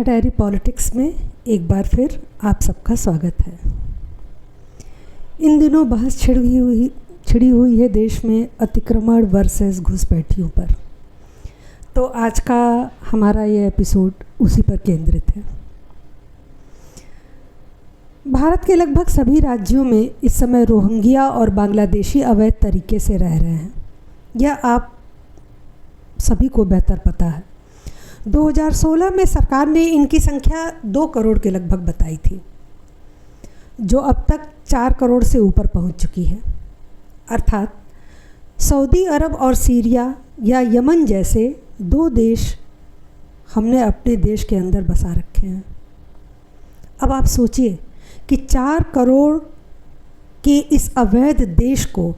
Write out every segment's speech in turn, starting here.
Diary politics में एक बार फिर आप सबका स्वागत है। इन दिनों बहस छिड़ी हुई है देश में अतिक्रमण वर्सेस घुसपैठियों पर। तो आज का हमारा ये एपिसोड उसी पर केंद्रित है। भारत के लगभग सभी राज्यों में इस समय रोहिंग्या और बांग्लादेशी अवैध तरीके से रह रहे हैं। यह आप सभी को बेहतर पता है। 2016 में सरकार ने इनकी संख्या 2 करोड़ के लगभग बताई थी, जो अब तक 4 करोड़ से ऊपर पहुंच चुकी है। अर्थात सऊदी अरब और सीरिया या यमन जैसे 2 देश हमने अपने देश के अंदर बसा रखे हैं। अब आप सोचिए कि 4 करोड़ के इस अवैध देश को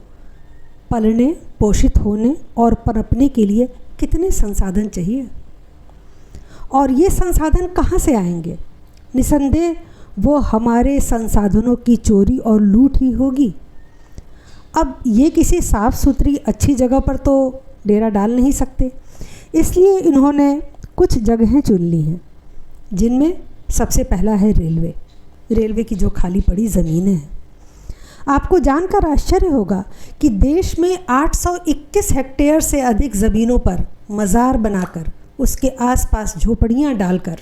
पलने, पोषित होने और पनपने के लिए कितने संसाधन चाहिए, और ये संसाधन कहाँ से आएंगे? निसंदेह वो हमारे संसाधनों की चोरी और लूट ही होगी। अब ये किसी साफ़ सुथरी अच्छी जगह पर तो डेरा डाल नहीं सकते, इसलिए इन्होंने कुछ जगहें चुन ली हैं, जिनमें सबसे पहला है रेलवे की जो खाली पड़ी ज़मीनें हैं। आपको जानकर आश्चर्य होगा कि देश में 821 हेक्टेयर से अधिक ज़मीनों पर मज़ार बनाकर उसके आसपास झोपड़ियाँ डालकर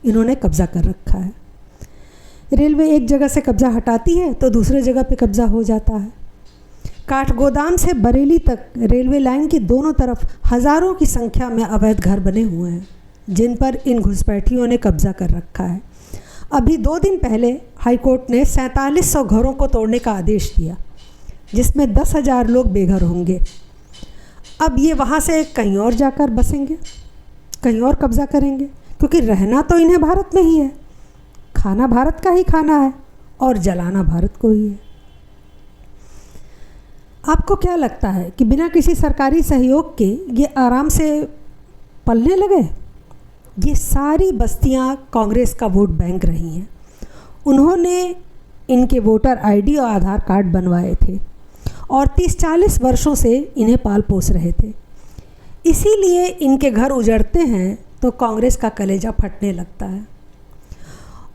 इन्होंने कब्ज़ा कर रखा है। रेलवे एक जगह से कब्ज़ा हटाती है तो दूसरे जगह पे कब्ज़ा हो जाता है। काठगोदाम से बरेली तक रेलवे लाइन की दोनों तरफ हज़ारों की संख्या में अवैध घर बने हुए हैं, जिन पर इन घुसपैठियों ने कब्ज़ा कर रखा है। अभी 2 दिन पहले हाईकोर्ट ने 4700 घरों को तोड़ने का आदेश दिया, जिसमें 10,000 लोग बेघर होंगे। अब ये वहाँ से कहीं और जाकर बसेंगे, कहीं और कब्ज़ा करेंगे, क्योंकि रहना तो इन्हें भारत में ही है, खाना भारत का ही खाना है और जलाना भारत को ही है। आपको क्या लगता है कि बिना किसी सरकारी सहयोग के ये आराम से पलने लगे? ये सारी बस्तियां कांग्रेस का वोट बैंक रही हैं। उन्होंने इनके वोटर आईडी और आधार कार्ड बनवाए थे और 30-40 वर्षों से इन्हें पाल पोस रहे थे। इसीलिए इनके घर उजड़ते हैं तो कांग्रेस का कलेजा फटने लगता है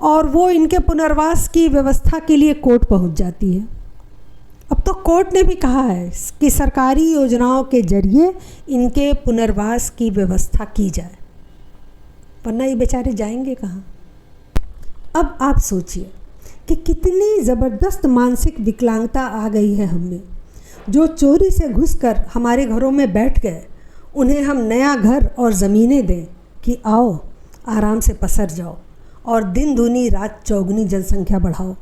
और वो इनके पुनर्वास की व्यवस्था के लिए कोर्ट पहुंच जाती है। अब तो कोर्ट ने भी कहा है कि सरकारी योजनाओं के जरिए इनके पुनर्वास की व्यवस्था की जाए, वरना ये बेचारे जाएंगे कहाँ? अब आप सोचिए कि कितनी ज़बरदस्त मानसिक विकलांगता आ गई है हमें। जो चोरी से घुसकर हमारे घरों में बैठ गए, उन्हें हम नया घर और ज़मीनें दें कि आओ आराम से पसर जाओ और दिन दूनी रात चौगुनी जनसंख्या बढ़ाओ,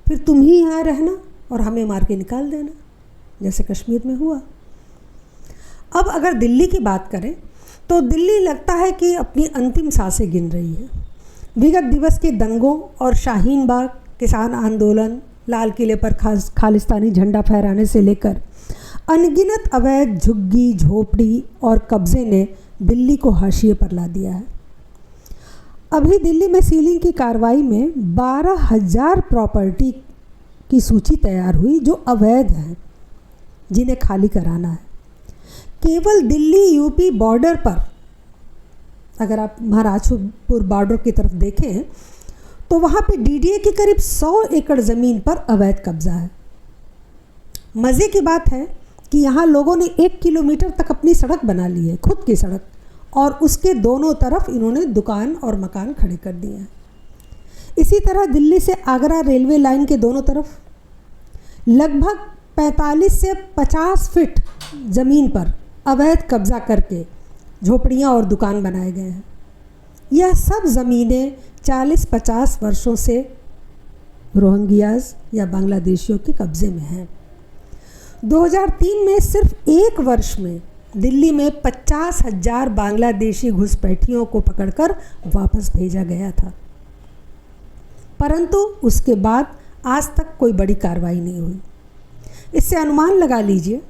फिर तुम ही यहाँ रहना और हमें मार के निकाल देना, जैसे कश्मीर में हुआ। अब अगर दिल्ली की बात करें तो दिल्ली लगता है कि अपनी अंतिम सांसें गिन रही है। विगत दिवस के दंगों और शाहीन बाग किसान आंदोलन, लाल किले पर खालिस्तानी झंडा फहराने से लेकर अनगिनत अवैध झुग्गी, झोपड़ी और कब्ज़े ने दिल्ली को हाशिए पर ला दिया है। अभी दिल्ली में सीलिंग की कार्रवाई में 12,000 प्रॉपर्टी की सूची तैयार हुई जो अवैध हैं, जिन्हें खाली कराना है। केवल दिल्ली यूपी बॉर्डर पर, अगर आप महाराजपुर बॉर्डर की तरफ देखें तो वहाँ पे डीडीए की करीब 100 एकड़ ज़मीन पर अवैध कब्ज़ा है। मज़े की बात है कि यहाँ लोगों ने 1 किलोमीटर तक अपनी सड़क बना ली है, खुद की सड़क, और उसके दोनों तरफ इन्होंने दुकान और मकान खड़े कर दिए हैं। इसी तरह दिल्ली से आगरा रेलवे लाइन के दोनों तरफ लगभग 45 से 50 फीट ज़मीन पर अवैध कब्ज़ा करके झोपड़ियाँ और दुकान बनाए गए हैं। यह सब ज़मीनें 40-50 वर्षों से रोहिंग्याज या बांग्लादेशियों के कब्ज़े में हैं। 2003 में सिर्फ 1 वर्ष में दिल्ली में 50,000 बांग्लादेशी घुसपैठियों को पकड़कर वापस भेजा गया था, परंतु उसके बाद आज तक कोई बड़ी कार्रवाई नहीं हुई। इससे अनुमान लगा लीजिए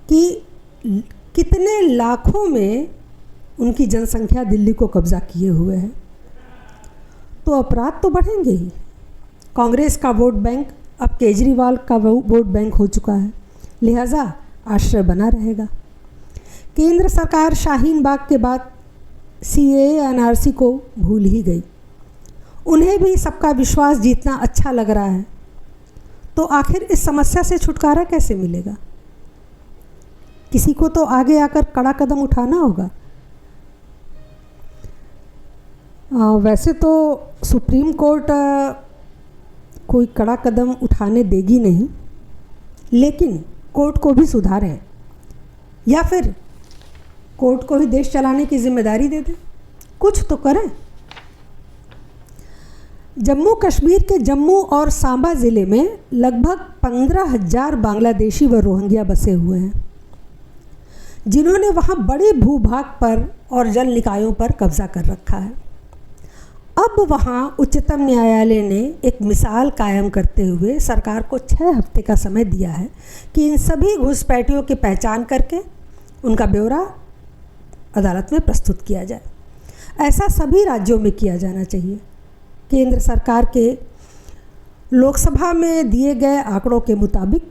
कि कितने लाखों में उनकी जनसंख्या दिल्ली को कब्ज़ा किए हुए है। तो अपराध तो बढ़ेंगे ही। कांग्रेस का वोट बैंक अब केजरीवाल का वोट बैंक हो चुका है, लिहाजा आश्रय बना रहेगा। केंद्र सरकार शाहीन बाग के बाद CAA NRC को भूल ही गई। उन्हें भी सबका विश्वास जीतना अच्छा लग रहा है, तो आखिर इस समस्या से छुटकारा कैसे मिलेगा? किसी को तो आगे आकर कड़ा कदम उठाना होगा। वैसे तो सुप्रीम कोर्ट कोई कड़ा कदम उठाने देगी नहीं, लेकिन कोर्ट को भी सुधारें या फिर कोर्ट को ही देश चलाने की जिम्मेदारी दे दें, कुछ तो करें। जम्मू कश्मीर के जम्मू और सांबा ज़िले में लगभग 15,000 बांग्लादेशी व रोहिंग्या बसे हुए हैं, जिन्होंने वहाँ बड़े भूभाग पर और जल निकायों पर कब्जा कर रखा है। अब वहाँ उच्चतम न्यायालय ने एक मिसाल कायम करते हुए सरकार को 6 हफ्ते का समय दिया है कि इन सभी घुसपैठियों की पहचान करके उनका ब्यौरा अदालत में प्रस्तुत किया जाए। ऐसा सभी राज्यों में किया जाना चाहिए। केंद्र सरकार के लोकसभा में दिए गए आंकड़ों के मुताबिक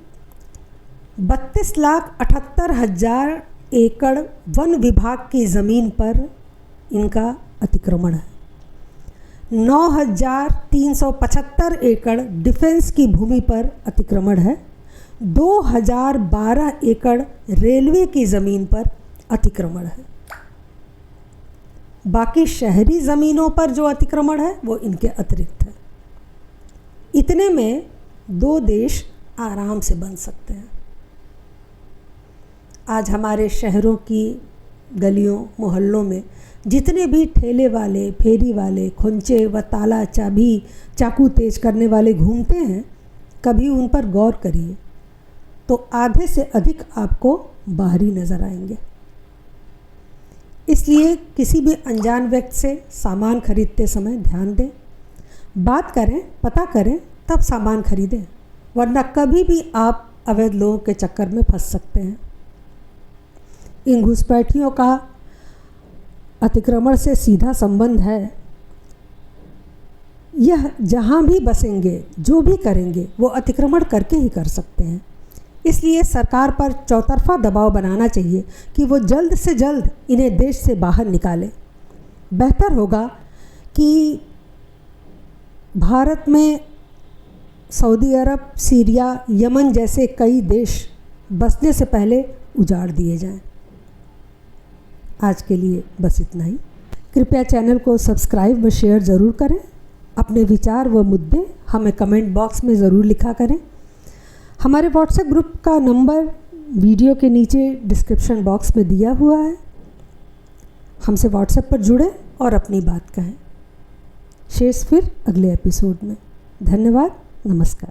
32,78,000 एकड़ वन विभाग की ज़मीन पर इनका अतिक्रमण है। 9,375 एकड़ डिफेंस की भूमि पर अतिक्रमण है। 2,012 एकड़ रेलवे की ज़मीन पर अतिक्रमण है। बाकी शहरी ज़मीनों पर जो अतिक्रमण है वो इनके अतिरिक्त है। इतने में 2 देश आराम से बन सकते हैं। आज हमारे शहरों की गलियों मोहल्लों में जितने भी ठेले वाले, फेरी वाले, खुंचे व ताला चाबी चाकू तेज करने वाले घूमते हैं, कभी उन पर गौर करिए तो आधे से अधिक आपको बाहरी नज़र आएंगे। इसलिए किसी भी अनजान व्यक्ति से सामान खरीदते समय ध्यान दें, बात करें, पता करें, तब सामान खरीदें, वरना कभी भी आप अवैध लोगों के चक्कर में फंस सकते हैं। इन घुसपैठियों का अतिक्रमण से सीधा संबंध है। यह जहाँ भी बसेंगे, जो भी करेंगे, वो अतिक्रमण करके ही कर सकते हैं। इसलिए सरकार पर चौतरफा दबाव बनाना चाहिए कि वो जल्द से जल्द इन्हें देश से बाहर निकाले। बेहतर होगा कि भारत में सऊदी अरब, सीरिया, यमन जैसे कई देश बसने से पहले उजाड़ दिए जाएं। आज के लिए बस इतना ही। कृपया चैनल को सब्सक्राइब व शेयर ज़रूर करें। अपने विचार व मुद्दे हमें कमेंट बॉक्स में ज़रूर लिखा करें। हमारे व्हाट्सएप ग्रुप का नंबर वीडियो के नीचे डिस्क्रिप्शन बॉक्स में दिया हुआ है। हमसे व्हाट्सएप पर जुड़ें और अपनी बात कहें। शेष फिर अगले एपिसोड में। धन्यवाद। नमस्कार।